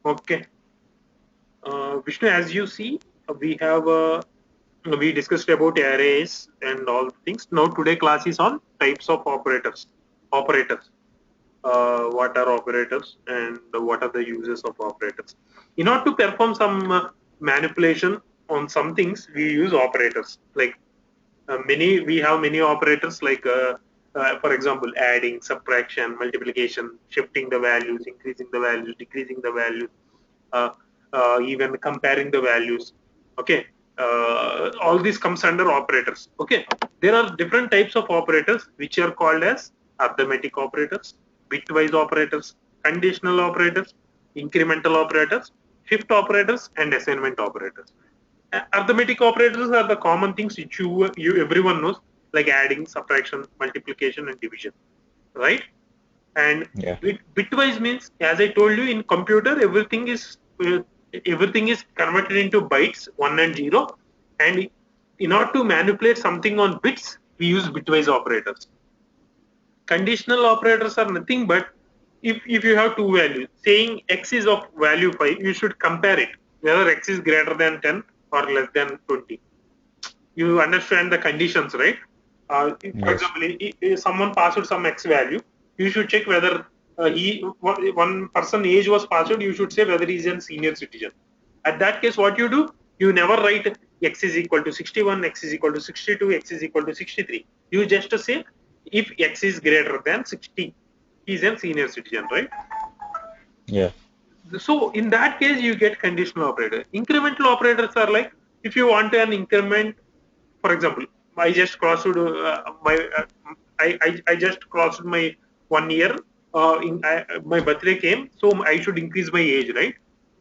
Okay. Vishnu, as you see, we have we discussed about arrays and all things. Now today class is on types of operators. Operators. What are operators and what are the uses of operators? In order to perform some manipulation on some things, we use operators. Like many, we have many operators like, for example, adding, subtraction, multiplication, shifting the values, increasing the values, decreasing the values, uh, even comparing the values. Okay, all this comes under operators. Okay, there are different types of operators which are called as arithmetic operators, bitwise operators, conditional operators, incremental operators, shift operators, and assignment operators. Arithmetic operators are the common things which you everyone knows, like adding, subtraction, multiplication, and division, right? And Yeah. bitwise means, as I told you, in computer everything is converted into bytes, 1 and 0, and in order to manipulate something on bits, we use bitwise operators. Conditional operators are nothing but, if you have two values saying x is of value 5, you should compare it whether x is greater than 10 or less than 20. You understand the conditions, right? For Yes. example, if someone passed some x value, you should check whether one person age was passed. You should say whether he is a senior citizen. At that case, what you do? You never write x is equal to 61, x is equal to 62, x is equal to 63. You just say if x is greater than 60, he is a senior citizen, right? Yeah. So in that case, you get conditional operator. Incremental operators are like, if you want an increment, for example, I just crossed I just crossed my 1 year. My birthday came, so I should increase my age, right?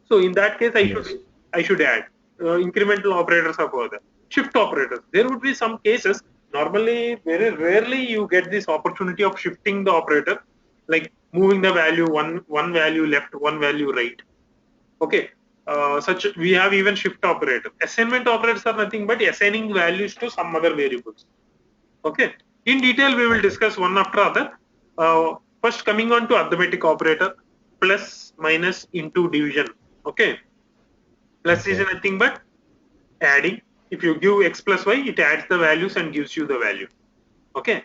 So in that case, Yes. I should add incremental operators are further. Shift operators. There would be some cases. Normally, very rarely you get this opportunity of shifting the operator, like moving the value one value left, one value right. Okay. Such we have even shift operator. Assignment operators are nothing but assigning values to some other variables. Okay. In detail, we will Okay. discuss one after other. First, coming on to arithmetic operator, plus, minus, into, division. Okay. Plus is Okay. nothing but adding. If you give x plus y, it adds the values and gives you the value. Okay.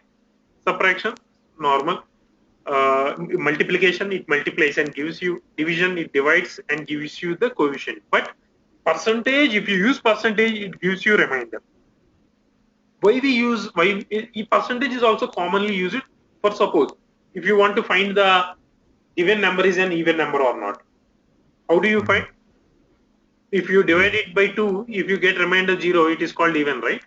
Subtraction, normal. Multiplication, it multiplies and gives you. Division, it divides and gives you the coefficient. But percentage, if you use percentage, it gives you remainder. Why we use, why percentage is also commonly used for, suppose if you want to find the given number is an even number or not. How do you Mhm. find? If you divide Yeah. it by 2, if you get remainder 0, it is called even, right?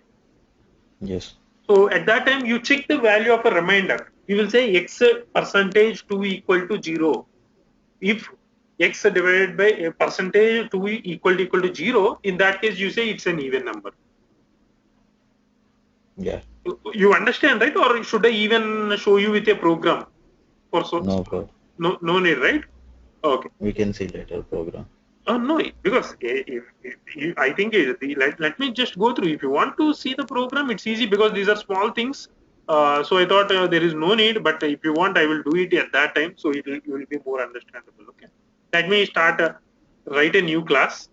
Yes. So at that time, you check the value of a remainder. You will say x percentage 2 equal to 0. If x divided by a percentage 2 equal to 0, in that case, you say it's an even number. Yeah. You understand, right? Or should I even show you with a program? For so, No problem. no need, right? Okay. We can see later program. No, because I think let me just go through. If you want to see the program, it's easy because these are small things. So I thought there is no need, but if you want, I will do it at that time, so it will be more understandable. Okay. Let me start. Write a new class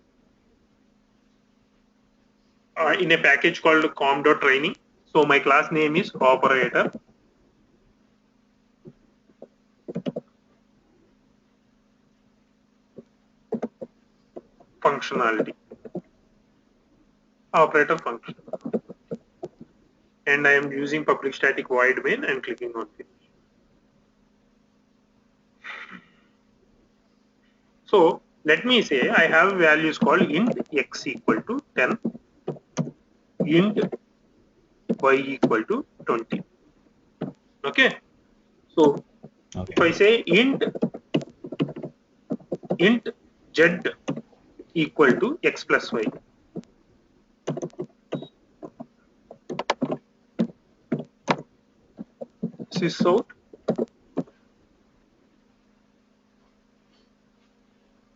in a package called com.training. So my class name is operator functionality. Operator function, and I am using public static void main and clicking on finish. So let me say I have values called int x equal to 10, int y equal to 20. Okay. So if Okay. I say int z equal to x plus y, sys out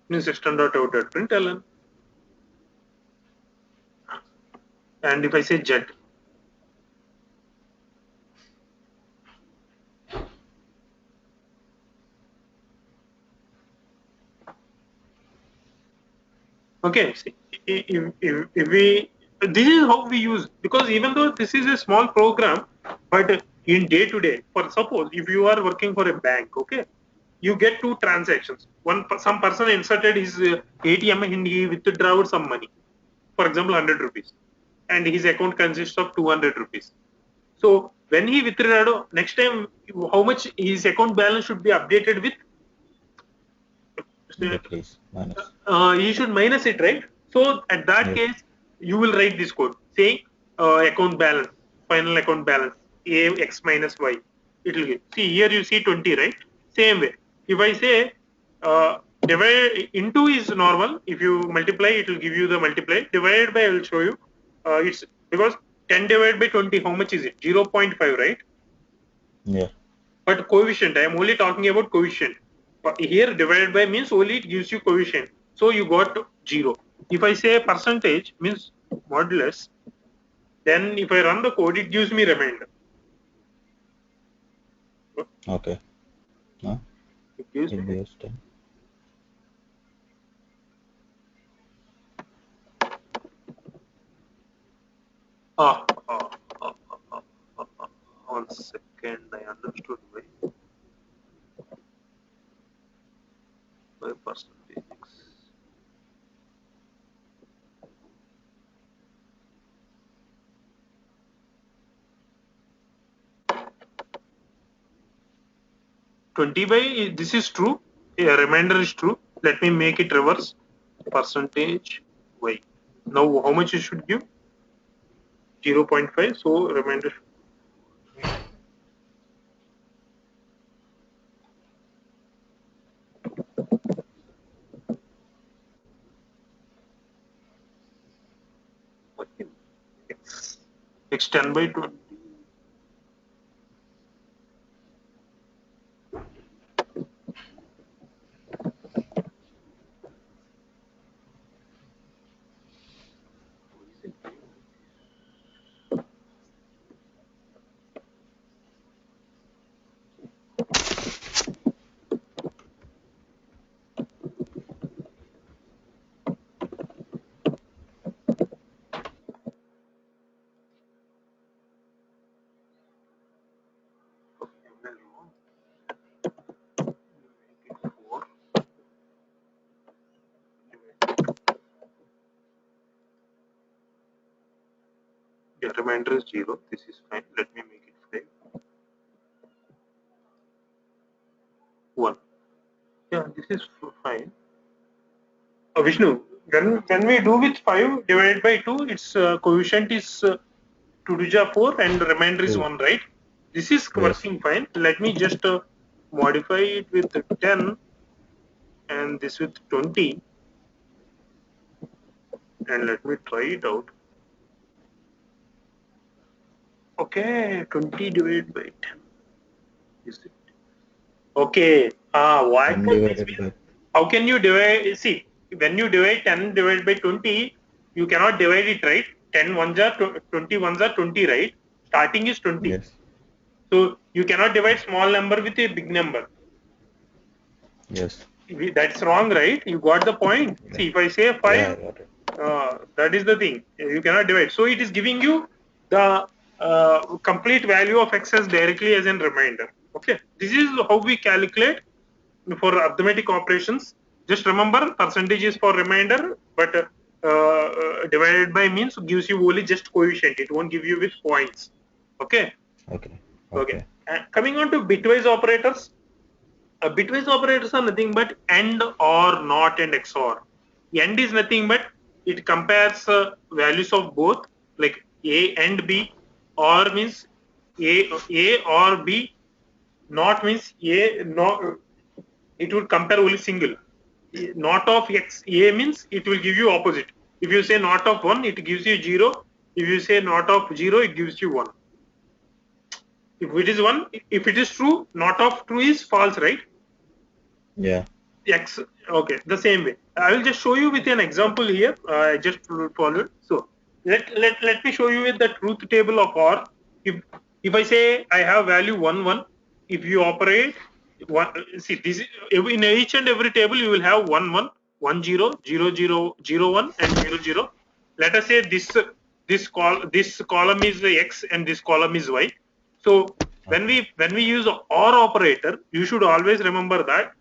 means system.out.println, and if I say z, Okay, see, if we, this is how we use, because even though this is a small program, but in day to day, for suppose if you are working for a bank, okay, you get two transactions. Some person inserted his ATM and he withdrew some money, for example, 100 rupees, and his account consists of 200 rupees. So when he withdrew, next time how much his account balance should be updated with? Decrease. Minus. You should minus it, right? So at that Yes. case, you will write this code saying account balance, final account balance, a x minus y. It will give. See here you see 20, right? Same way. If I say divide into is normal. If you multiply, it will give you the multiply. Divided by, I will show you. It's because 10 divided by 20, how much is it? 0.5, right? Yeah. But coefficient, I am only talking about coefficient. But here divided by means only it gives you coefficient. So you got 0. If I say percentage means modulus, then if I run the code, it gives me remainder. Okay. No. It gives It me. gives 10. Ah, ah, ah, ah, ah, ah. 1 second, I understood by percentage. Twenty by this is true. Yeah, remainder is true. Let me make it reverse. Percentage y. Now how much you should give? 0.5. So remainder. X 10 by 20. Yeah, remainder is 0. This is fine. Let me make it 5. 1. Yeah, this is fine. Vishnu, when we do with 5 divided by 2, its coefficient is 2 to the 4 and remainder is 2. 1, right? This is Yes. working fine. Let me just modify it with 10 and this with 20, and let me try it out. Okay, 20 divided by 10. Is it? Okay. What 10 can this divided mean? by. How can you divide? See, when you divide 10 divided by 20, you cannot divide it, right? 10 ones are 20 ones are 20, right? Starting is 20. Yes. So you cannot divide small number with a big number. Yes. That's wrong, right? You got the point. Yeah. See, if I say Yeah, I 5, got it. that is the thing. You cannot divide. So it is giving you the complete value of x as directly as a remainder. Okay. This is how we calculate for arithmetic operations. Just remember, percentage is for remainder, but divided by means gives you only just coefficient. It won't give you with points. Okay. Okay. Okay. Okay. And coming on to bitwise operators. Bitwise operators are nothing but AND, OR, NOT, and XOR. AND is nothing but it compares values of both, like A and B. OR means A or B. NOT means A. No, it would compare only single. Not of X. A means it will give you opposite. If you say not of 1, it gives you 0. If you say not of 0, it gives you 1. If it is 1, if it is true, not of true is false, right? Yeah. X. Okay, the same way. I will just show you with an example here. I just followed. So let me show you with the truth table of OR. If I say I have value 1 1, if you operate one, see this is, in each and every table you will have 1 1. 1 0 0 0 0 1 and 0 0. Let us say this column is X and this column is Y. So when we use OR operator, you should always remember that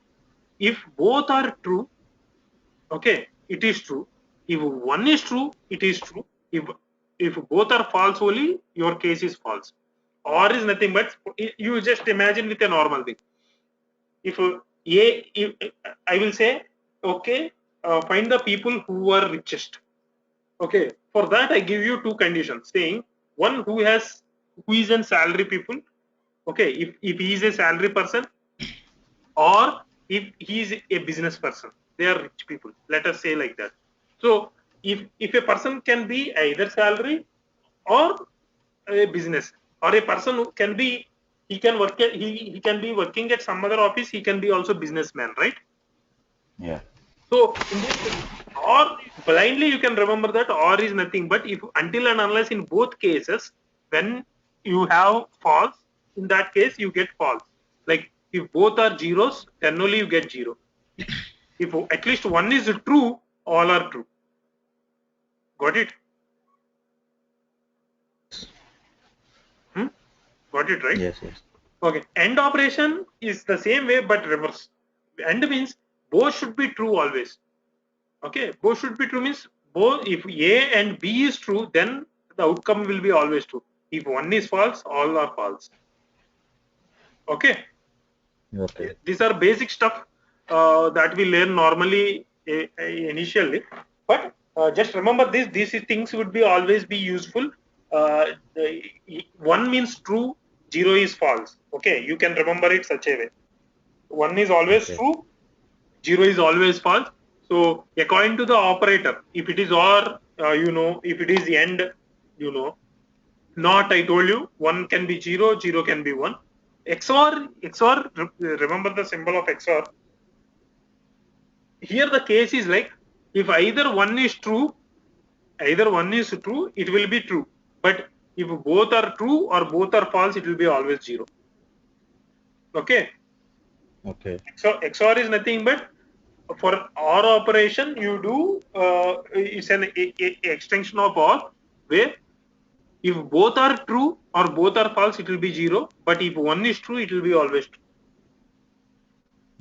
if both are true, okay, it is true. If one is true, it is true. If both are false only, your case is false. OR is nothing but, you just imagine with a normal thing. If I will say, okay, find the people who are richest. Okay, for that I give you two conditions, saying one who is a salary people. Okay, if he is a salary person, or if he is a business person, they are rich people, let us say like that. So if a person can be either salary or a business, or a person who can be, he can work at, he can be working at some other office, he can be also businessman, right? Yeah. So in this, or blindly you can remember that or is nothing but, if until and unless in both cases when you have false, in that case you get false. Like if both are zeros, then only you get zero. If at least one is true, all are true. Got it? Got it, right? Yes. Yes. Okay. AND operation is the same way but reverse. AND means both should be true always. Okay, both should be true means both, if A and B is true, then the outcome will be always true. If one is false, all are false. Okay, Okay. these are basic stuff that we learn normally initially, but just remember this, these things would be always be useful. One means true, zero is false. Okay, you can remember it such a way. One is always Okay. true, 0 is always false. So according to the operator, if it is OR, if it is AND, not, I told you, 1 can be 0, 0 can be 1. XOR, remember the symbol of XOR. Here the case is like, if either one is true, it will be true. But if both are true or both are false, it will be always 0. Okay. Okay. So XOR is nothing but, for OR operation you do, it's an extension of OR, where if both are true or both are false, it will be 0. But if one is true, it will be always true.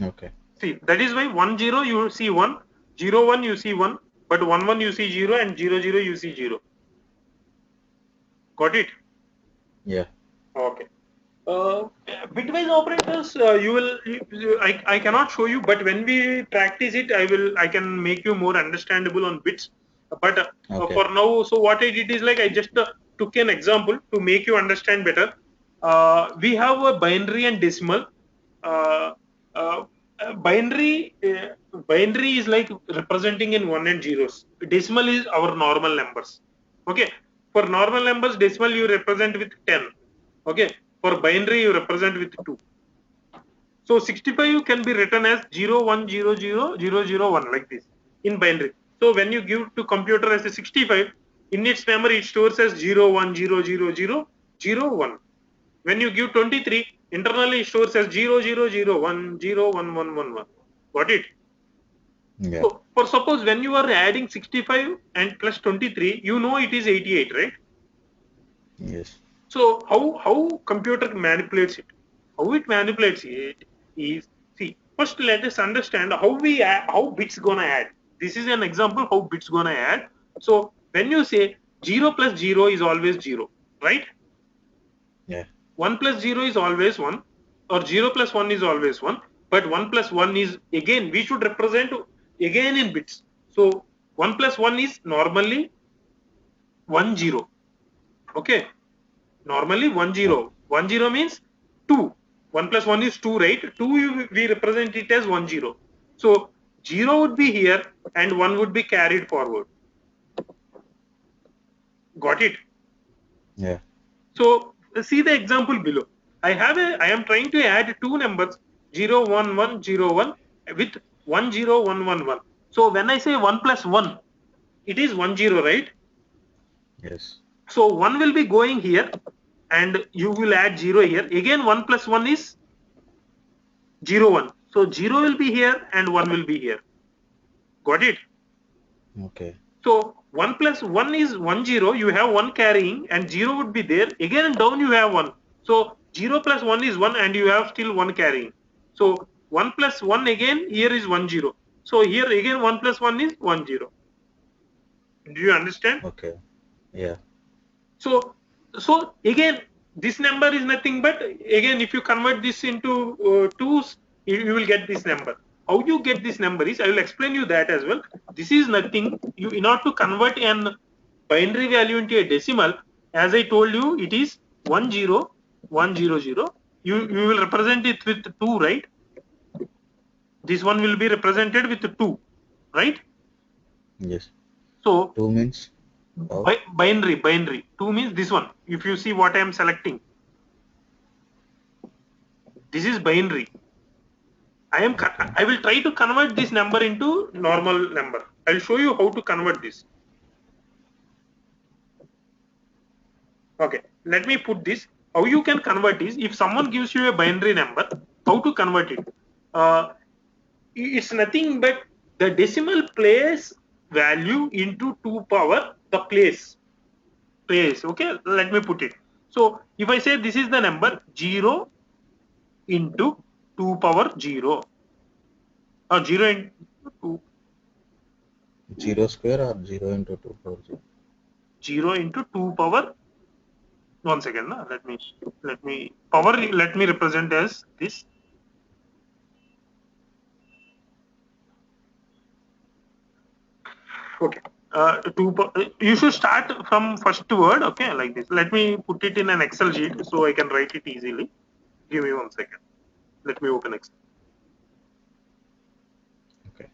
Okay. See, that is why 1 0 you see 1, 0 1 you see 1, but 1 1 you see 0, and 0 0 you see 0. Got it? Yeah. Okay. Bitwise operators, I cannot show you, but when we practice it, I can make you more understandable on bits. But Okay. for now, so what I did is like, I just took an example to make you understand better. We have a binary and decimal. Uh, uh, binary is like representing in 1 and zeros. Decimal is our normal numbers. Okay. For normal numbers, decimal you represent with 10. Okay, for binary you represent with 2. So 65 can be written as 0 1 0 0 0 0 1 like this in binary. So when you give to computer as a 65, in its memory it stores as 0 1 0 0 0 0 1. When you give 23, internally it stores as 0 0 0 1 0 1 1 1 1. Got it? Yeah. So for suppose when you are adding 65 and plus 23, you know it is 88, right? Yes. So how computer manipulates it? How it manipulates it is, see, first let us understand how bits gonna add. This is an example how bits gonna add. So when you say 0 plus 0 is always 0, right? Yeah. 1 plus 0 is always 1, or 0 plus 1 is always 1, but 1 plus 1 is, again we should represent again in bits. So 1 plus 1 is normally 1 0. Okay, normally 1 0. 1 0 means 2. 1 plus 1 is 2, right? 2 we represent it as 1 0. So 0 would be here and 1 would be carried forward. Got it? Yeah. So see the example below. I am trying to add two numbers 0 1 1 0 1 with 1 0 1 1 1. So when I say 1 plus 1, it is 1 0, right? Yes. So 1 will be going here and you will add 0 here. Again 1 plus 1 is 0 1. So 0 will be here and 1 will be here. Got it? Okay. So 1 plus 1 is 1 0. You have 1 carrying and 0 would be there. Again down you have 1. So 0 plus 1 is 1 and you have still 1 carrying. So 1 plus 1 again here is 1 0. So here again 1 plus 1 is 1 0. Do you understand? Okay. Yeah. So again this number is nothing but, again if you convert this into twos, you will get this number. How you get this number is, I will explain you that as well. This is nothing, you in order to convert an binary value into a decimal, as I told you, it is 10100. You will represent it with 2, right? This one will be represented with 2, right? Yes. So 2 means how? binary 2 means this one. If you see what I am selecting, this is binary. Okay. I will try to convert this number into normal number. I will show you how to convert this. Okay, let me put this. How you can convert is, if someone gives you a binary number, how to convert it? Uh, it's nothing but the decimal place value into 2 power the place. Okay, let me put it. So if I say this is the number 0 into 2 power 0, or 0 into 2, 0 square or 0 into 2 power 0? 0 into 2 power, one second, let me power, let me represent as this. Okay, you should start from first word, okay, like this. Let me put it in an Excel sheet so I can write it easily. Give me one second, let me open Excel. Okay.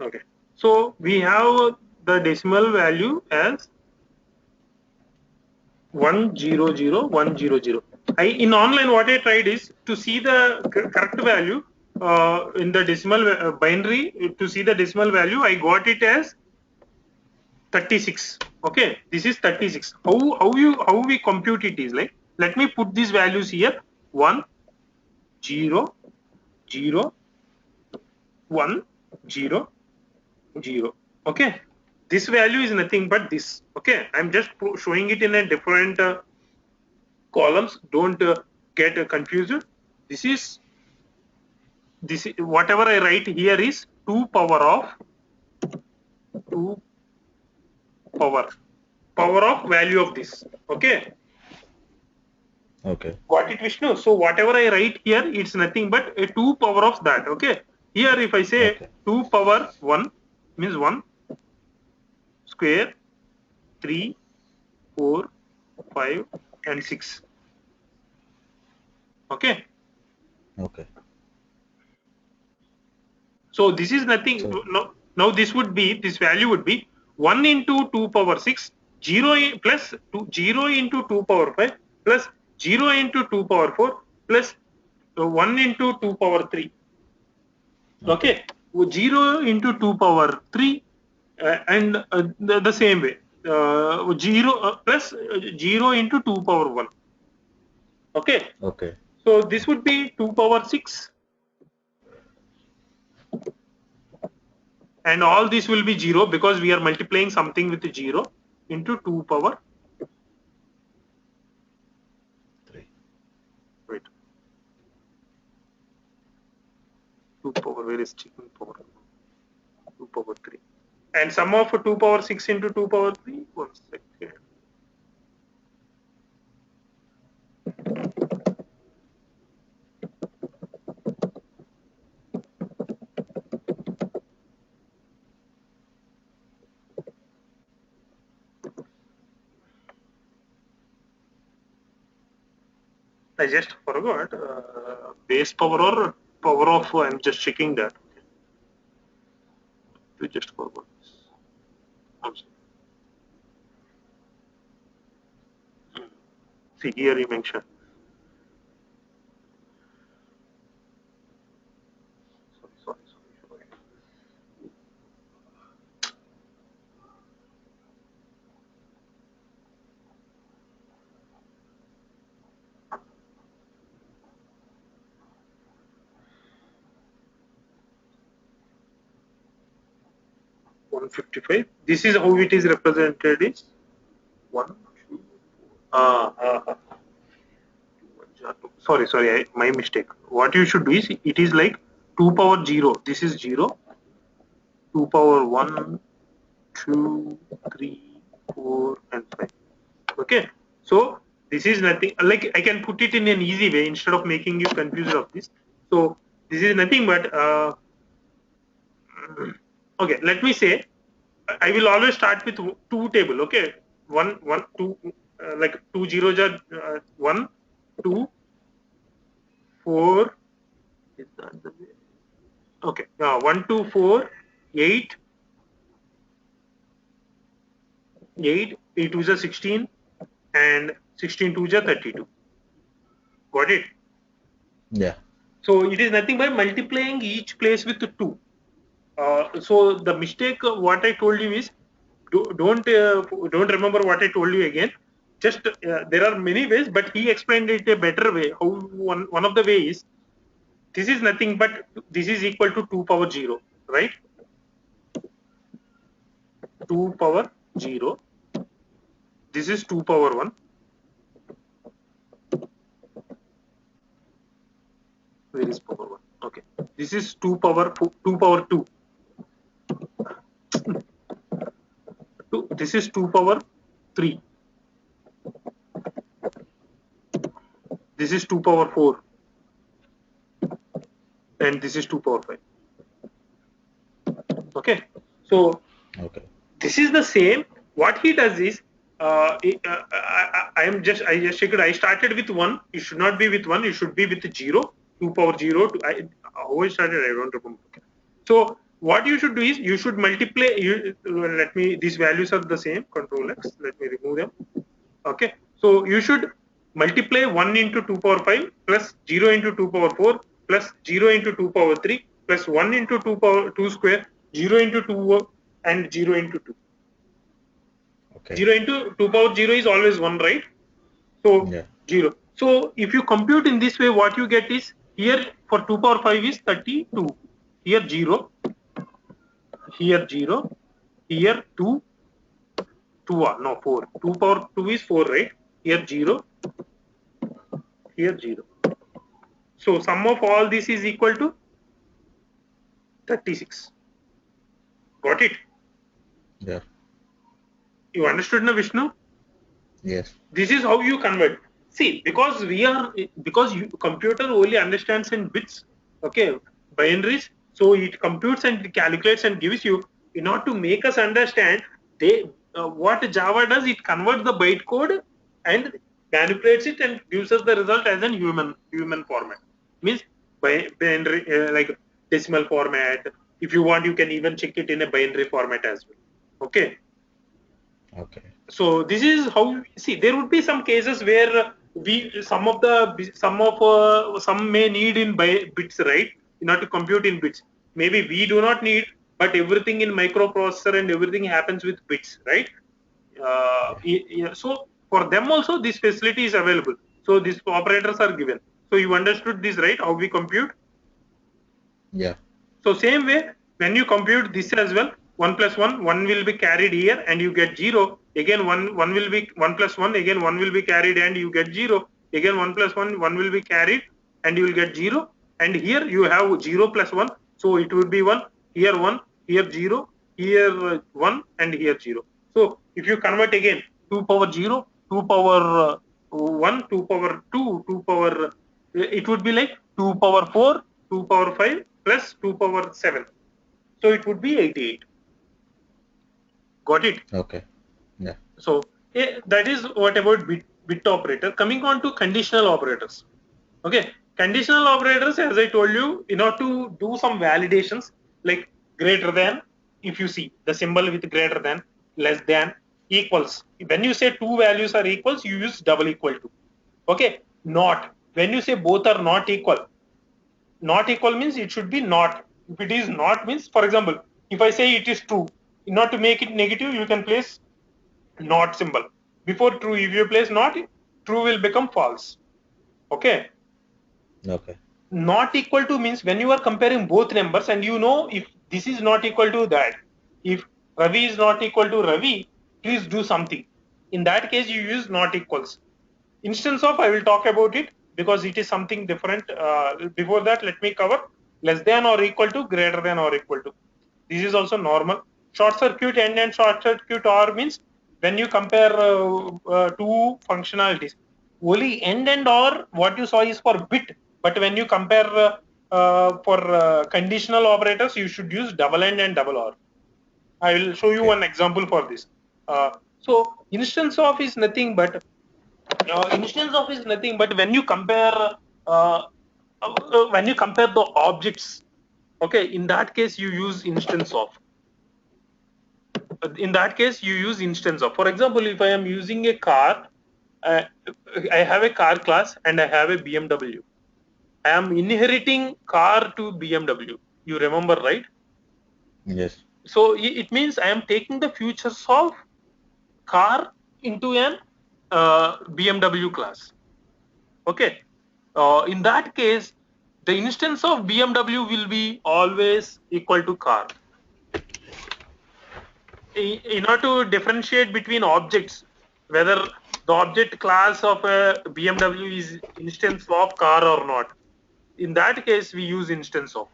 Okay, so we have the decimal value as 100,100. In online what I tried is to see the correct value in the decimal binary. To see the decimal value, I got it as 36. Okay, this is 36. How we compute it is like, let me put these values here: 1 0 0 1 0 0. Okay, this value is nothing but this. Okay, I'm just showing it in a different columns. Don't get confused. This is whatever I write here is 2 power of 2 power of value of this. Okay, Okay. got it, Vishnu? So whatever I write here, it's nothing but a 2 power of that. Okay, here if I say Okay. 2 power 1 means 1 square, 3 4 5 and 6. Okay, Okay. so this is nothing. So Now this would be, this value would be 1 into 2 power 6, 0 plus 2, 0 into 2 power 5 plus 0 into 2 power 4 plus 1 into 2 power 3. okay. Okay, 0 into 2 power 3 and the same way 0 plus 0 into 2 power 1. Okay, Okay. so this would be 2 power 6 and all this will be 0 because we are multiplying something with 0 into 2 power, 3. wait, 2 power, where is chicken power, 2 power 3 and sum of 2 power 6 into 2 power 3, one second. I just forgot base power or power of, I'm just checking that. We just forgot this. I'm sorry. See here you mentioned. Sorry. 155. This is how it is represented is 1, 2. Sorry, my mistake. What you should do is it is like 2 power 0. This is 0. 2 power 1, 2, 3, 4, and 5. Okay. So this is nothing like I can put it in an easy way instead of making you confused of this. So this is nothing but okay. Let me say I will always start with 2 table. Okay, 1, 1, 2, like 2 zeros are 1, 2, 4. Is that the way? Okay, 1, 2, 4, 8, 8 2s are 16, and 16 2s are 32. Got it? Yeah. So it is nothing but multiplying each place with 2. So the mistake what I told you is don't remember what I told you again. Just there are many ways, but he explained it a better way. How one of the ways is this is nothing but this is equal to 2 power 0, right? 2 power 0. This is 2 power 1. Where is power 1? Okay. This is 2 power 2. This is 2 power 3. This is 2 power 4. And this is 2 power 5. Okay. So Okay. this is the same. What he does is I just checked. I started with 1. You should not be with 1. You should be with 0. 2 power 0. How I started, I don't remember. Okay. So what you should do is you should multiply. These values are the same. Control X. Let me remove them. Okay. So you should multiply 1 into 2 power 5 plus 0 into 2 power 4 plus 0 into 2 power 3 plus 1 into 2 power 2 square, 0 into 2 and 0 into 2. Okay. 0 into 2 power 0 is always 1, right? So Yeah. 0. So if you compute in this way, what you get is here for 2 power 5 is 32. Here 0. Here 0. Here 2. 2 no 4. 2 power 2 is 4, right? Here 0. Here 0. So sum of all this is equal to 36. Got it? Yeah. You understood now, Vishnu? Yes. This is how you convert. See, because computer only understands in bits, okay, binaries. So it computes and calculates and gives you. In order to make us understand, what Java does, it converts the byte code and manipulates it and gives us the result as a human format. Means binary like decimal format. If you want, you can even check it in a binary format as well. Okay. Okay. So this is how, see, there would be some cases where some may need in bits, right? In order to compute in bits. Maybe we do not need, but everything in microprocessor and everything happens with bits, right? So for them also this facility is available. So these operators are given. So you understood this, right? How we compute? Yeah. So same way, when you compute this as well, 1 plus 1, 1 will be carried here and you get 0. Again 1 will be 1 plus 1, again 1 will be carried and you get 0. Again 1 plus 1, 1 will be carried and you will get 0. And here you have 0 plus 1. So it would be 1, here 1, here 0, here 1 and here 0. So if you convert again 2 power 0, 2 power 1, 2 power 2, 2 power, it would be like 2 power 4, 2 power 5 plus 2 power 7. So it would be 88. Got it? Okay. Yeah. So that is what about bit operator. Coming on to conditional operators. Okay, conditional operators, as I told you, in order to do some validations like greater than, if you see the symbol with greater than, less than, equals. When you say two values are equals, you use double equal to. Okay, not. When you say both are not equal means it should be not. If it is not means, for example, if I say it is true, in order to make it negative, you can place not symbol before true. If you place not, true will become false. Okay. Okay. Not equal to means when you are comparing both numbers and you know if this is not equal to that, if Ravi is not equal to Ravi, please do something. In that case, you use not equals. Instance of, I will talk about it because it is something different. Before that, let me cover less than or equal to, greater than or equal to. This is also normal. Short circuit AND and short circuit OR means when you compare two functionalities. Only AND and OR, what you saw is for bit, but when you compare for conditional operators, you should use double AND and double OR. I will show you one example for this. So instance of is nothing but when you compare the objects. Okay, in that case you use instance of. In that case you use instance of. For example, if I am using a car, uh, I have a car class and I have a BMW. I am inheriting car to BMW. You remember, right? Yes. So it means I am taking the features of car into an BMW class. Okay. In that case, the instance of BMW will be always equal to car. In order to differentiate between objects, whether the object class of a BMW is instance of car or not, in that case we use instance of.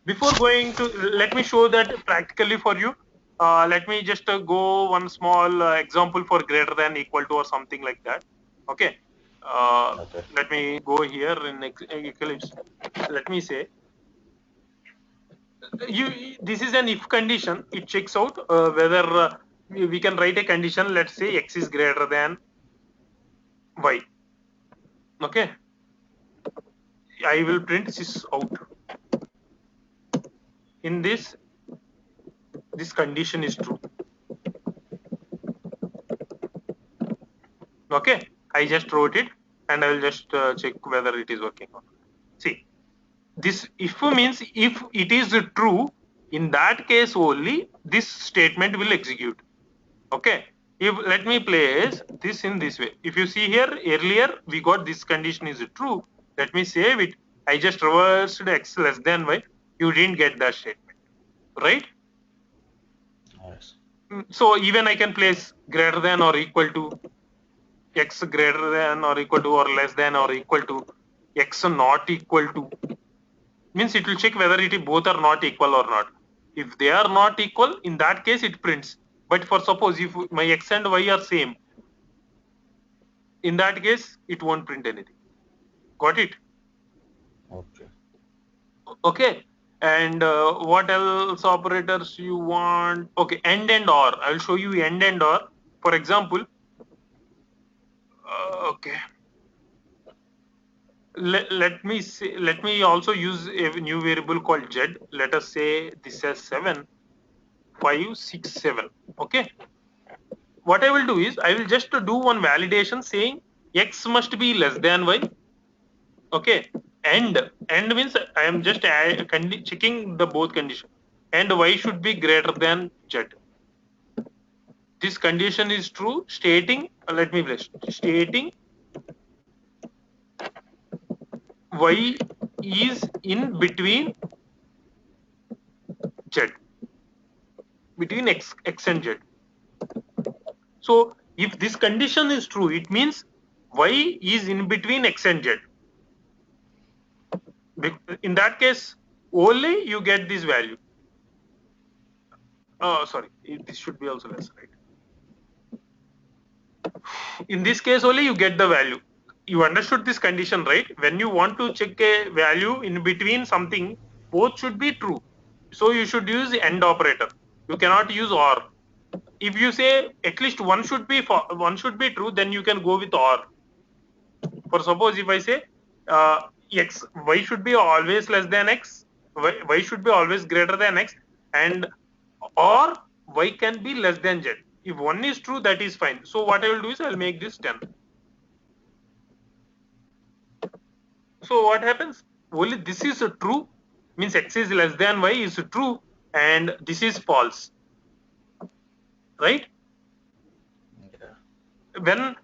Before going to, let me show that practically for you. Let me just go one small example for greater than, equal to, or something like that. Okay. Okay. Let me go here in Eclipse. Let me say this is an if condition. It checks out whether we can write a condition. Let's say x is greater than y. Okay. I will print this out. In this condition is true. Okay, I just wrote it and I will just check whether it is working or not. See, this if means if it is true, in that case only this statement will execute. Okay, if let me place this in this way. If you see here, earlier we got this condition is true. Let me save it. I just reversed x less than y. You didn't get that statement, right? Yes. So even I can place greater than or equal to, x greater than or equal to, or less than or equal to, x not equal to, means it will check whether it both are not equal or not. If they are not equal, in that case it prints. But for suppose if my x and y are same, in that case it won't print anything. Got it? Okay. Okay. And what else operators you want? Okay, and or. I will show you and or. For example, okay. Let me also use a new variable called z. Let us say this as 7 5 6 7. Okay, what I will do is I will just do one validation saying x must be less than y. Okay, and means I am just checking the both condition, and y should be greater than z. This condition is true, stating let me place stating y is in between z, between x and z. So if this condition is true, it means y is in between x and z. In that case, only you get this value. Oh, sorry, this should be also less, right? In this case, only you get the value. You understood this condition, right? When you want to check a value in between something, both should be true. So you should use the AND operator. You cannot use OR. If you say at least one should be true, then you can go with OR. For suppose if I say x, y should be always less than x, y should be always greater than x, and or y can be less than z. If one is true, that is fine. So what I will do is I will make this 10. So what happens? Only this is a true, means x is less than y is true, and this is false, right? Yeah. When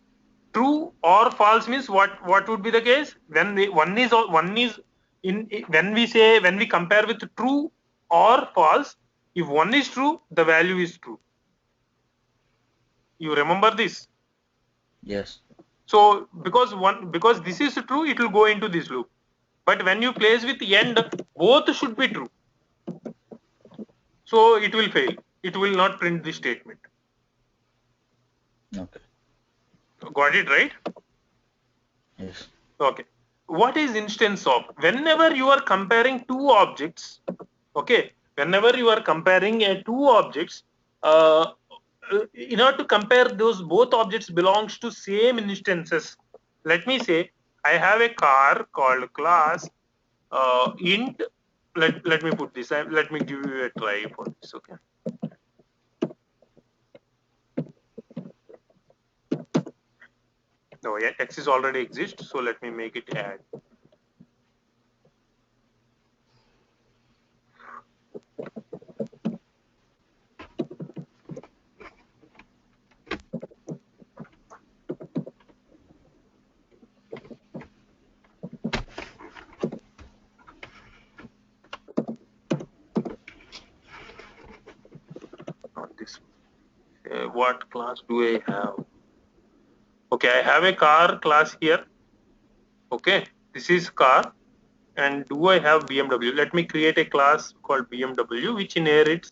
true or false means what would be the case? When one is in, when we compare with true or false, if one is true, the value is true. You remember this? Yes. So because this is true, it will go into this loop. But when you place with end, both should be true. So it will fail. It will not print this statement. Okay. Got it right? Yes. Okay. What is instance of? Whenever you are comparing two objects, okay, whenever you are comparing two objects, in order to compare those both objects belongs to same instances. Let me say I have a car called class int. Let me put this. Let me give you a try for this. Okay. No, yeah, X is already exists. So let me make it add. Not this. What class do I have? Okay, I have a car class here. Okay, this is car. And do I have BMW? Let me create a class called BMW, which inherits.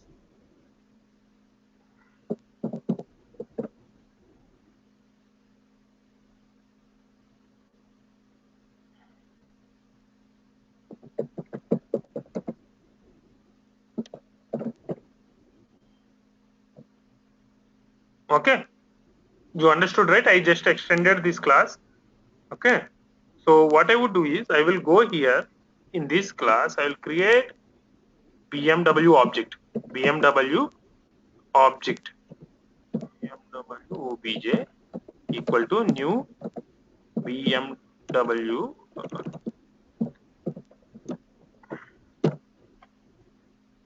Okay, you understood, right? I just extended this class. Okay, so what I would do is I will go here in this class. I will create BMW object. BMW object. BMW obj equal to new BMW.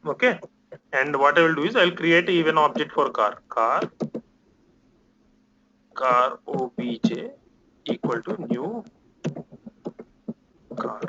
Okay, and what I will do is I will create even object for car. Car obj equal to new car.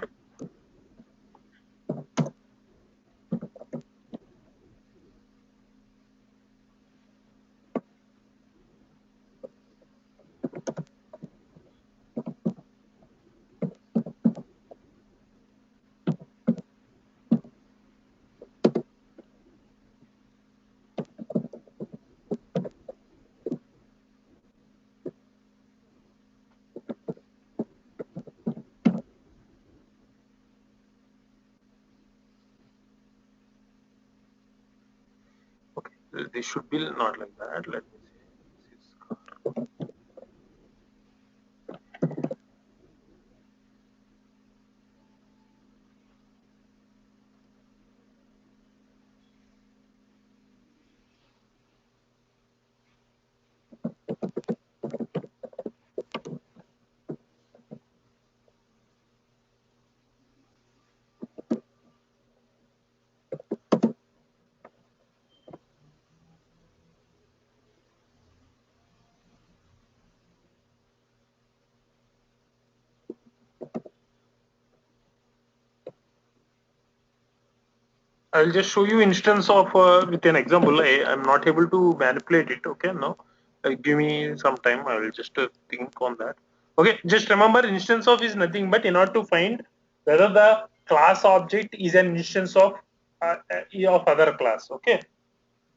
Okay, this should be not like that. Let me see. This is car. I'll just show you instance of with an example. I'm not able to manipulate it. Okay, now give me some time. I will just think on that. Okay, just remember instance of is nothing but in order to find whether the class object is an instance of other class. Okay,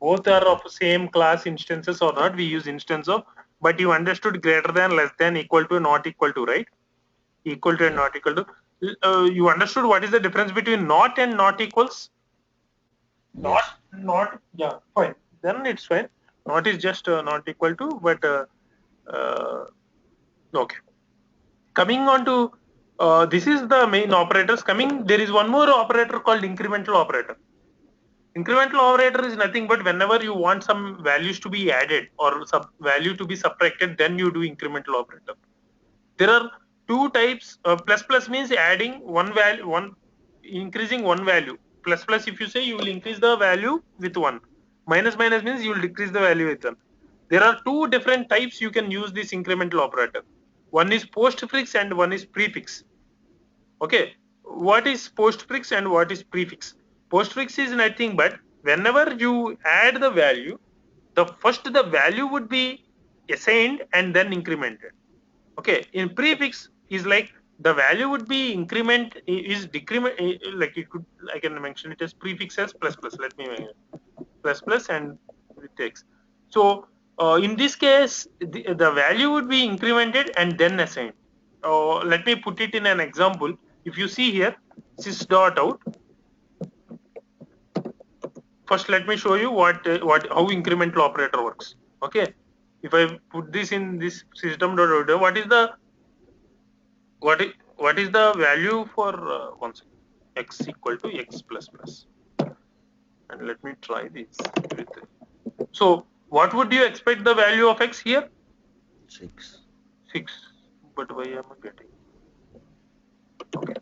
both are of same class instances or not. We use instance of, but you understood greater than, less than, equal to, not equal to, right? Equal to and not equal to. You understood what is the difference between not and not equals? Yes. Not, yeah, fine. Then it's fine. Not is just not equal to, but uh, okay. Coming on to this is the main operators. Coming, there is one more operator called incremental operator. Incremental operator is nothing but whenever you want some values to be added or value to be subtracted, then you do incremental operator. There are two types. Plus plus means adding one value, increasing one value. Plus plus, if you say, you will increase the value with one. Minus minus means you will decrease the value with one. There are two different types you can use this incremental operator. One is postfix and one is prefix. Okay, what is postfix and what is prefix? Postfix is nothing but whenever you add the value, the value would be assigned and then incremented. Okay, in prefix is like the value would be increment is decrement, like it could, I can mention it as prefix as plus plus. Let me plus plus and it takes. So in this case, the value would be incremented and then assigned. Let me put it in an example. If you see here, sys dot out. First, let me show you how incremental operator works. Okay, if I put this in this system dot out, what is the value for one second, x equal to x plus plus, and let me try this with it. So what would you expect the value of x here? 6. 6. But why am I getting? Okay.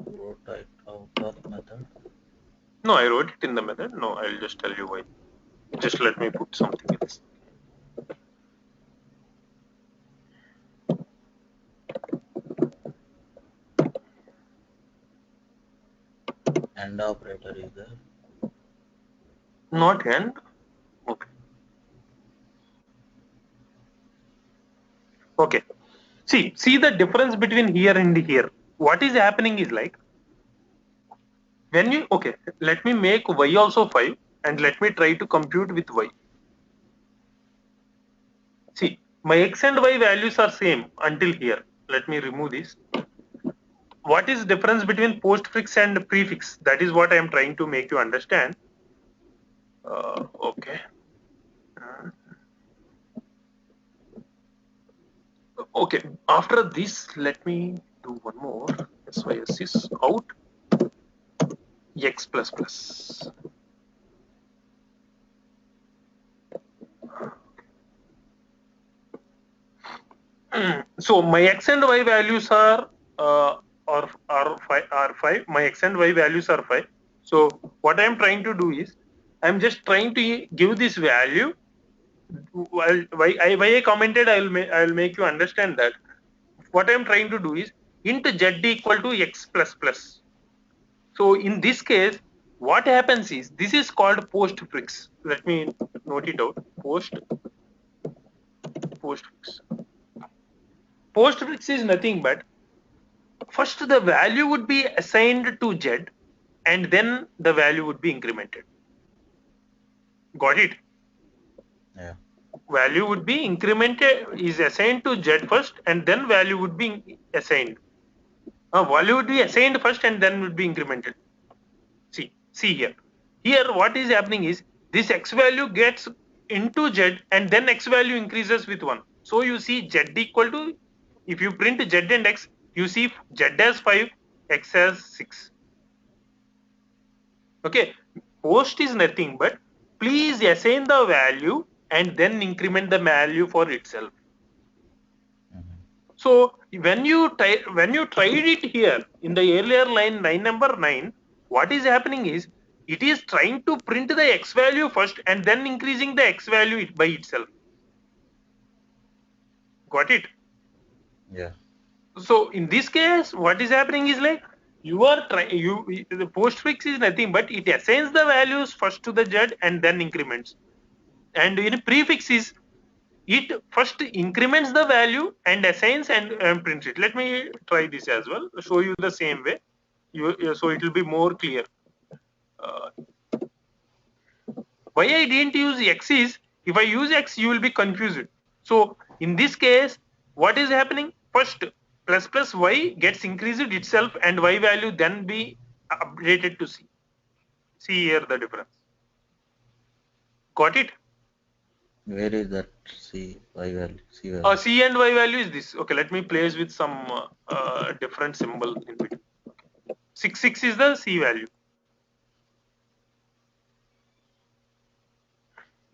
Wrote it out of method. No, I wrote it in the method. No, I'll just tell you why. Just let me put something else. AND operator is there. Not and. Okay. Okay. See the difference between here and here. What is happening is like, when you, okay, let me make y also 5 and let me try to compute with y. See, my x and y values are same until here. Let me remove this. What is difference between postfix and prefix? That is what I am trying to make you understand. Okay. Okay. After this, let me do one more. Sys is out x plus plus. So my x and y values are are 5. My x and y values are 5. So what I am trying to do is, I am just trying to give this value. Why I commented, I will make you understand that. What I am trying to do is int z equal to x plus plus. So in this case, what happens is, this is called postfix. Let me note it out. Postfix. Postfix is nothing but, first the value would be assigned to z and then the value would be incremented. Got it? Yeah. Value would be incremented, is assigned to z first and then value would be assigned. Value would be assigned first and then would be incremented. See here. Here what is happening is, this x value gets into z and then x value increases with 1. So you see z equal to, if you print z and x, you see z as 5, x as 6. Okay. Post is nothing but, please assign the value and then increment the value for itself. So when you tried it here in the earlier line number 9, what is happening is, it is trying to print the x value first and then increasing the x value by itself. Got it? Yeah. So in this case, what is happening is like, the postfix is nothing but it assigns the values first to the z and then increments. And in prefix is, it first increments the value and assigns and prints it. Let me try this as well, show you the same way, so it will be more clear. Why I didn't use x is, if I use x you will be confused. So in this case, what is happening, first plus plus y gets increased itself and y value then be updated to c. See here the difference. Got it? Where is that C value? C value. C and y value is this. Okay, let me place with some different symbol in between. 6 is the C value.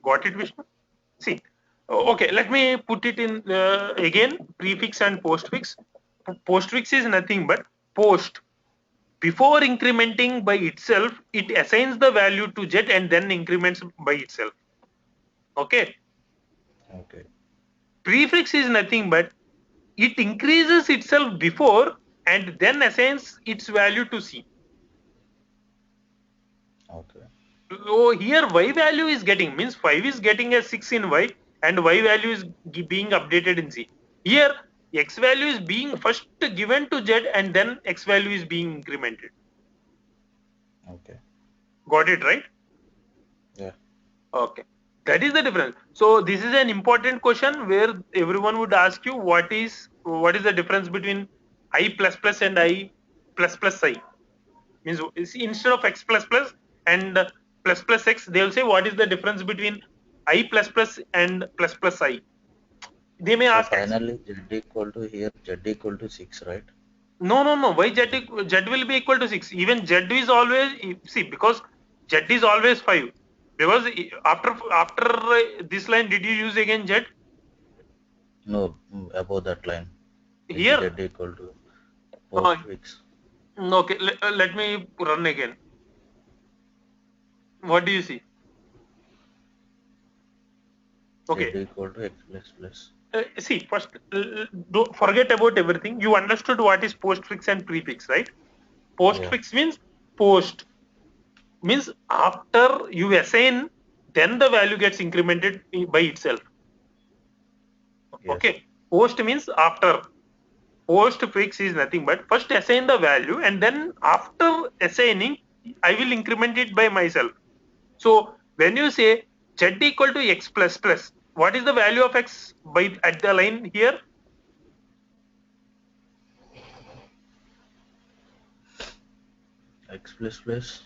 Got it, Vishnu? See, Okay, let me put it in again, prefix and postfix. Postfix is nothing but post. Before incrementing by itself, it assigns the value to z and then increments by itself. Okay. Okay. Prefix is nothing but it increases itself before and then assigns its value to c. Okay. So here y value is getting, means 5 is getting a 6 in y and y value is being updated in z. Here x value is being first given to z and then x value is being incremented. Okay. Got it right? Yeah. Okay. That is the difference. So this is an important question where everyone would ask you what is the difference between I plus plus and I plus plus I. Means instead of x plus plus and plus plus x, they will say what is the difference between I plus plus and plus plus I. They may So ask x. finally, z equal to here, z equal to 6, right? No, no, no. Why z will be equal to 6? Even z is always, see, because z is always 5. Because after this line, did you use again z? No, above that line. Is z Here? equal to Uh, postfix. okay, let me run again. What do you see? Z Okay. equal to x plus plus. See, first, don't forget about everything. You understood what is postfix and prefix, right? Yeah. Postfix means post. Means after you assign, then the value gets incremented by itself. Yes. Okay. Post means after. Postfix is nothing but first assign the value and then after assigning, I will increment it by myself. So when you say z equal to x plus plus, what is the value of x by at the line here? X plus plus.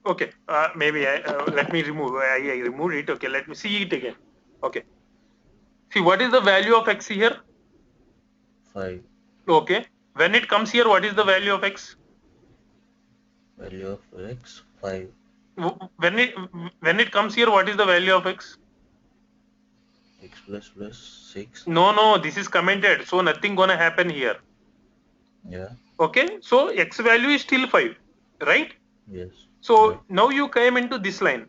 Okay, maybe let me remove. I removed it. Okay, let me see it again. Okay, see what is the value of x here? 5. Okay, when it comes here, what is the value of x? Value of x 5. When it comes here, what is the value of x? X plus plus 6. No, no, this is commented, so nothing gonna happen here. Yeah. Okay, so x value is still 5, right? Yes. So Right. now you came into this line.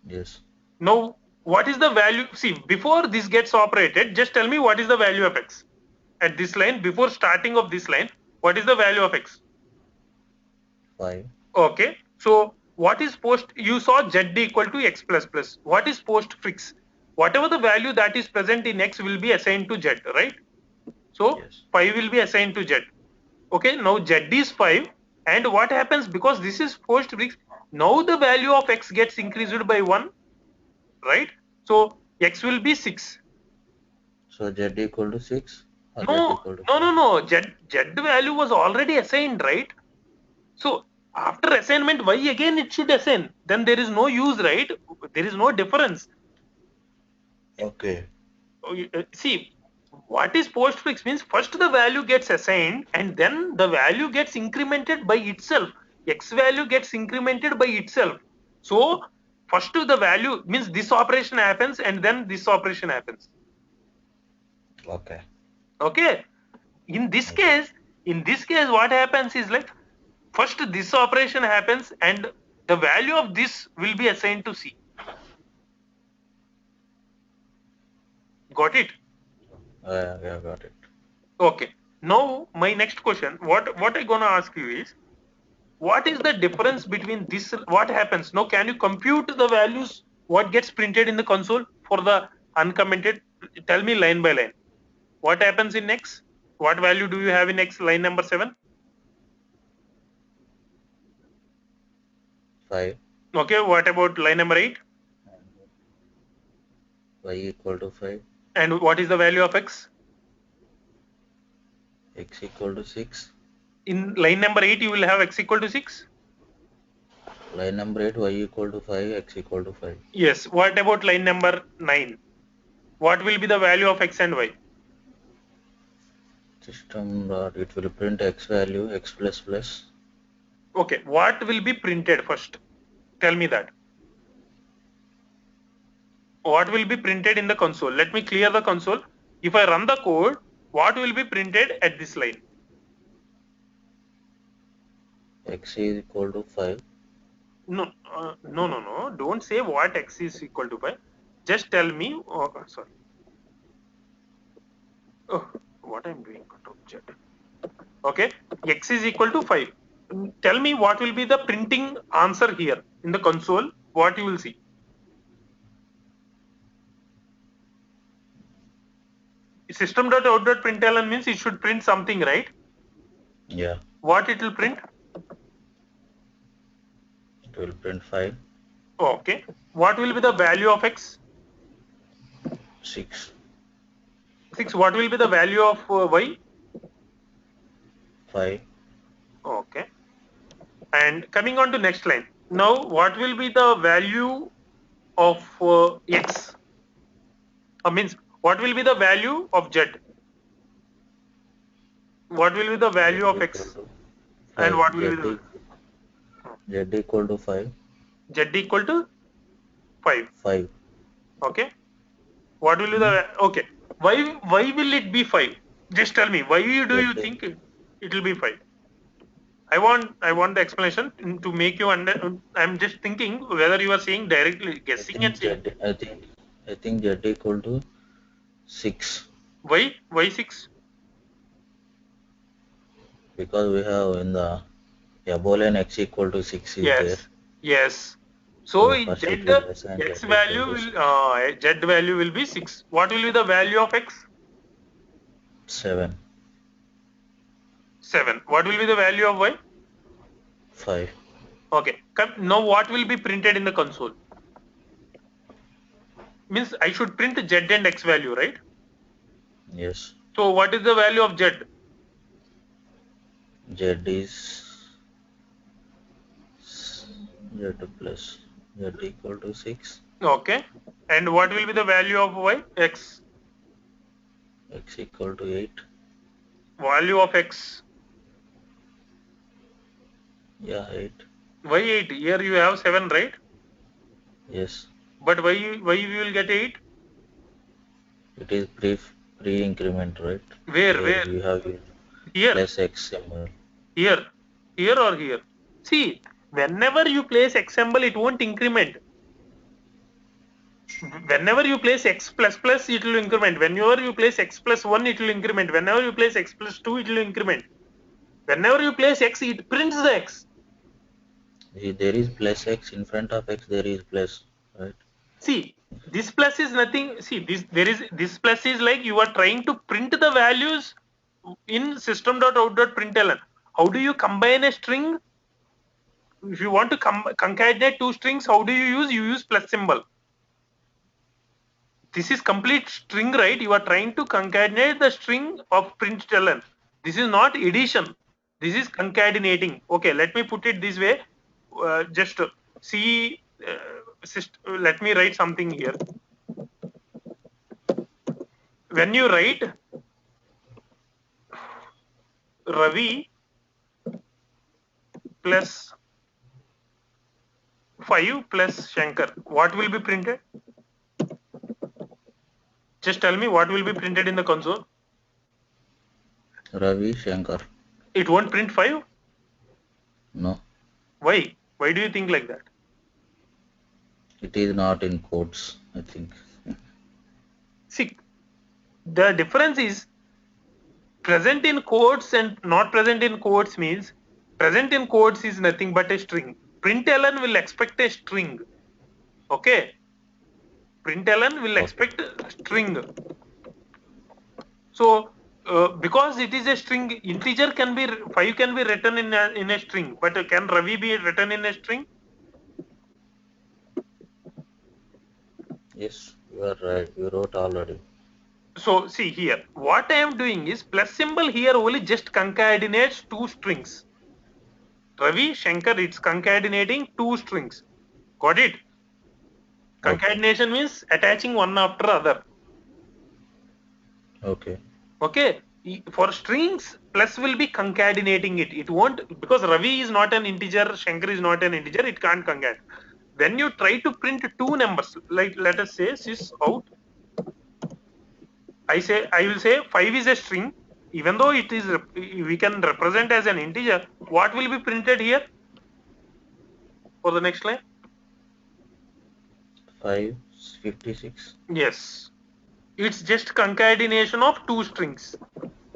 Yes. Now what is the value? See, before this gets operated, just tell me what is the value of x at this line before starting of this line. What is the value of x? 5. Okay, so what is post? You saw z equal to x plus plus. What is postfix? Whatever the value that is present in x will be assigned to z, right? So Yes. 5 will be assigned to z. Okay, now z is 5 and what happens because this is postfix, now the value of x gets increased by 1, right? So x will be 6. So z equal to 6 or z No, equal to no, 5? no, no. Z value was already assigned, right? So after assignment, why again it should assign? Then there is no use, right? There is no difference. Okay. See, what is postfix means first the value gets assigned and then the value gets incremented by itself. X value gets incremented by itself. So first the value means this operation happens and then this operation happens. Okay. Okay. In this Okay. case, what happens is like first this operation happens and the value of this will be assigned to C. Got it? Yeah, got it. Okay. Now my next question, what I gonna ask you is, what is the difference between this? What happens now? Can you compute the values? What gets printed in the console for the uncommented? Tell me line by line. What happens in X? What value do you have in X line number 7? 5. Okay. What about line number 8? And y equal to 5. And what is the value of X? X equal to 6. In line number 8, you will have X equal to 6. Line number 8, y equal to 5, x equal to 5. Yes. What about line number 9? What will be the value of X and Y? System dot it will print x value x plus plus. Okay. What will be printed first? Tell me that. what will be printed in the console? Let me clear the console. If I run the code, what will be printed at this line? X is equal to 5. No, no. Don't say what x is equal to 5. Just tell me. Oh, sorry. Oh, what I'm doing? Control Z. Okay, x is equal to 5. Tell me what will be the printing answer here in the console. What you will see? System.out.println means it should print something, right? Yeah. What it will print? It will print 5. Okay. What will be the value of x? 6. 6. What will be the value of y? 5. Okay. And coming on to next line. Now, what will be the value of x? Means what will be the value of z? What will be the value of Z equal x? to And 5. what will be the Z equal to 5. z equal to 5? 5. Okay. What will be the okay? Why will it be 5? Just tell me. Why do you Z, think it will be 5? I want the explanation to make you under. I'm just thinking whether you are saying directly I guessing and think saying Z, I think Z equal to 6, why 6? because we have in the above X equal to 6 is there. Yes. So So in first z it will assign x Z value equal to will z value will be 6. What will be the value of x? 7. 7. What will be the value of y? 5. Okay. Now what will be printed in the console? Means I should print z and x value, right? Yes. So what is the value of z? Z is Z plus Z equal to 6. Okay. And what will be the value of y? X. X equal to 8. Value of x. Yeah, 8. Why 8? Here you have 7, right? Yes. But why you will get 8? It is pre-increment, right? Where? Here Where? we have Here. plus X symbol. Here. Here or here? See, whenever you place x symbol, it won't increment. Whenever you place x plus plus, it will increment. Whenever you place x plus 1, it will increment. Whenever you place x plus 2, it will increment. Whenever you place x, it prints the x. There is plus X in front of X. There is plus, right? See, this plus is nothing. See, this plus is like you are trying to print the values in system.out.println. How do you combine a string? If you want to concatenate two strings, how do you use? You use plus symbol. This is complete string, right? You are trying to concatenate the string of println. This is not addition. This is concatenating. Okay, let me put it this way. Just see. Let me write something here. When you write Ravi plus 5 plus Shankar, what will be printed? Just tell me what will be printed in the console. Ravi Shankar. It won't print 5? No. Why? Why do you think like that? It is not in quotes, I think. See, the difference is present in quotes and not present in quotes means present in quotes is nothing but a string. Println will expect a string. Okay. Println will expect a string. So because it is a string, integer can be 5 can be written in a string, but can Ravi be written in a string? Yes, you are right. You wrote already. So see here, what I am doing is plus symbol here only just concatenates two strings. Ravi, Shankar, it's concatenating two strings. Got it? Concatenation means attaching one after other. Okay. Okay. For strings, plus will be concatenating it. It won't, because Ravi is not an integer, Shankar is not an integer, it can't concat. when you try to print two numbers, like let us say sys out, I will say 5 is a string, even though it is we can represent as an integer. What will be printed here for the next line? 5, 56. Yes, it's just concatenation of two strings.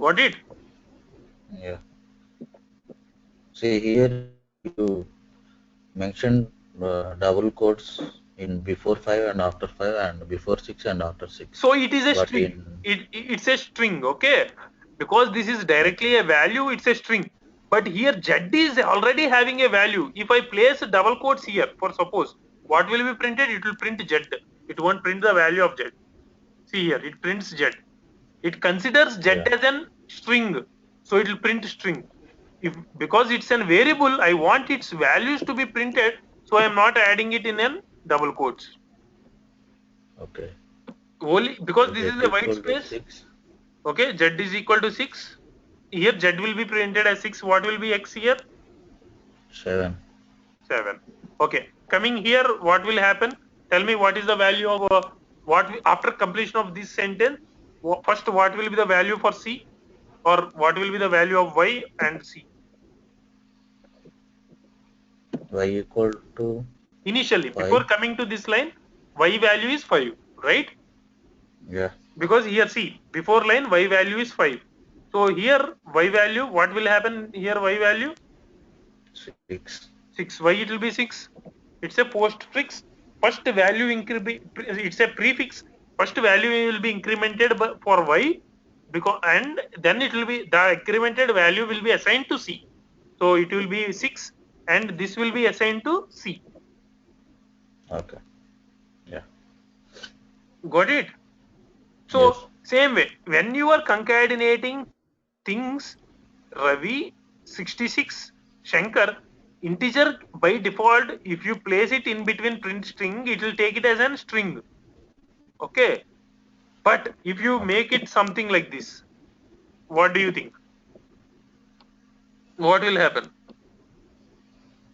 Got it? Yeah. See here you mentioned double quotes in before 5 and after 5 and before 6 and after 6. So it is a But string. in It's a string, okay? Because this is directly a value, it's a string. But here Z is already having a value. If I place double quotes here, for suppose, what will be printed? It will print Z. It won't print the value of Z. See here, it prints Z. It considers Z yeah. as an string. So it will print string. If because it's a variable, I want its values to be printed. So I am not adding it in a double quotes. Okay. Only because So this Z is a white equal to space. 6. Okay, Z is equal to 6. Here Z will be printed as 6. What will be X here? 7. 7. Okay, coming here, what will happen? Tell me what is the value of after completion of this sentence. First, what will be the value for C, or what will be the value of Y and C? Y equal to Initially, 5. before coming to this line, Y value is 5, right? Yeah. Because here see, before line Y value is 5. So here Y value, what will happen here? Y value 6. 6. Why it will be 6? It's a postfix. First value it's a prefix. First value will be incremented for y, because and then it will be the incremented value will be assigned to C. So it will be 6 and this will be assigned to C. Okay. Yeah. Got it? So Yes. same way, when you are concatenating things, Ravi, 66, Shankar, integer by default, if you place it in between print string, it will take it as a string. Okay. But if you Okay. make it something like this, what do you think? What will happen?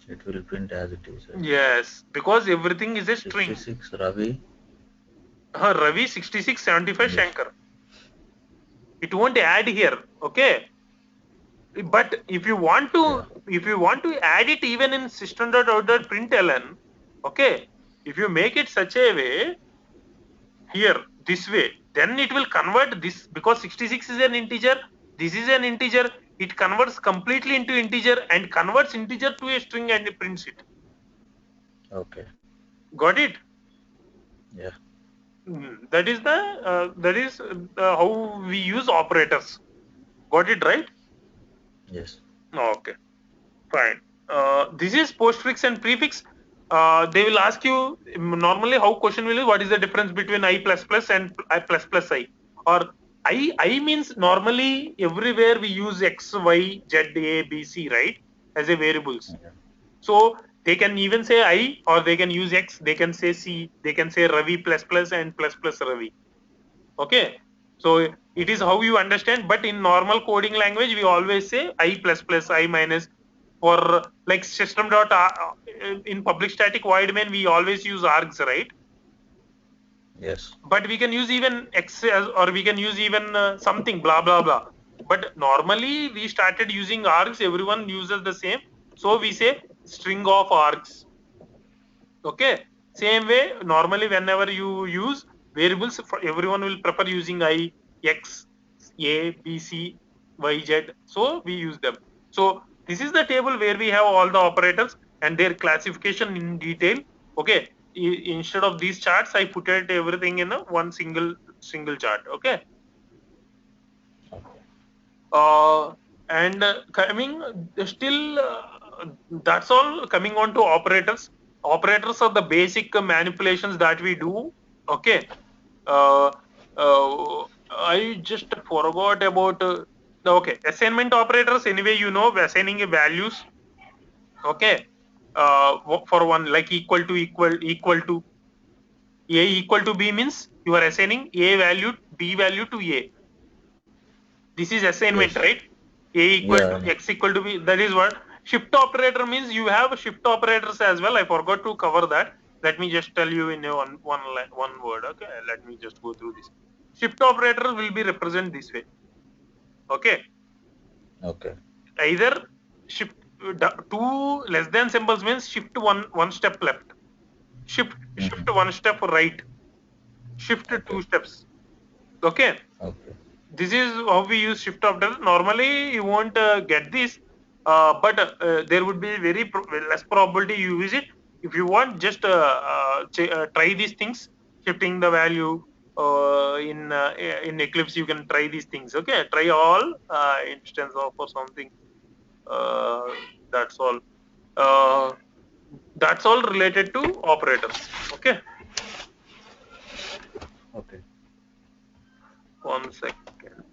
It will print as it is. Right? Yes, because everything is a string. 66 Ravi. Ravi 66, 75 Yes. Shankar. It won't add here. Okay. But if you want Yeah. to add it even in system.out.println, okay, if you make it such a way here this way, then it will convert this, because 66 is an integer, this is an integer, it converts completely into integer and converts integer to a string and it prints it. Okay. Got it? Yeah. That is how we use operators. Got it right? Yes. Okay. Fine. This is postfix and prefix. They will ask you normally how question will be, what is the difference between I++ and I++I, or I means normally everywhere we use X, Y, Z, A, B, C, right, as a variables. Yeah. So they can even say I, or they can use X, they can say C, they can say Ravi++ and ++ Ravi. Okay. So it is how you understand, but in normal coding language, we always say I++, I minus. For like system dot in public static void main, we always use args, right? Yes. But we can use even X or we can use even something blah blah blah. But normally we started using args. Everyone uses the same, so we say string of args. Okay. Same way, normally whenever you use variables, everyone will prefer using I, X, A, B, C, Y, Z. So we use them. So this is the table where we have all the operators and their classification in detail. Okay. Instead of these charts, I put it everything in a one single chart. Okay. And coming still, that's all. Coming on to operators. Operators are the basic manipulations that we do. Okay. Uh, I just forgot about. Okay, assignment operators. Anyway, you know, assigning values. Okay. For one, like equal to. A equal to B means you are assigning A value, B value to A. This is assignment, Yes. right? A equal Yeah. I to know. X equal to B. That is what. shift operator means you have shift operators as well. I forgot to cover that. Let me just tell you in one word. Okay, let me just go through this. Shift operator will be represented this way. Okay. Okay. Either shift two less than symbols means shift one step left, shift one step right, shift Okay. two steps. Okay. Okay. This is how we use shift operator. Normally you won't get this, but there would be very less probability you use it. If you want, just try these things, shifting the value in Eclipse. You can try these things. Okay, try all instance of or something. Uh, that's all. Uh, that's all related to operators. Okay. Okay. 1 second.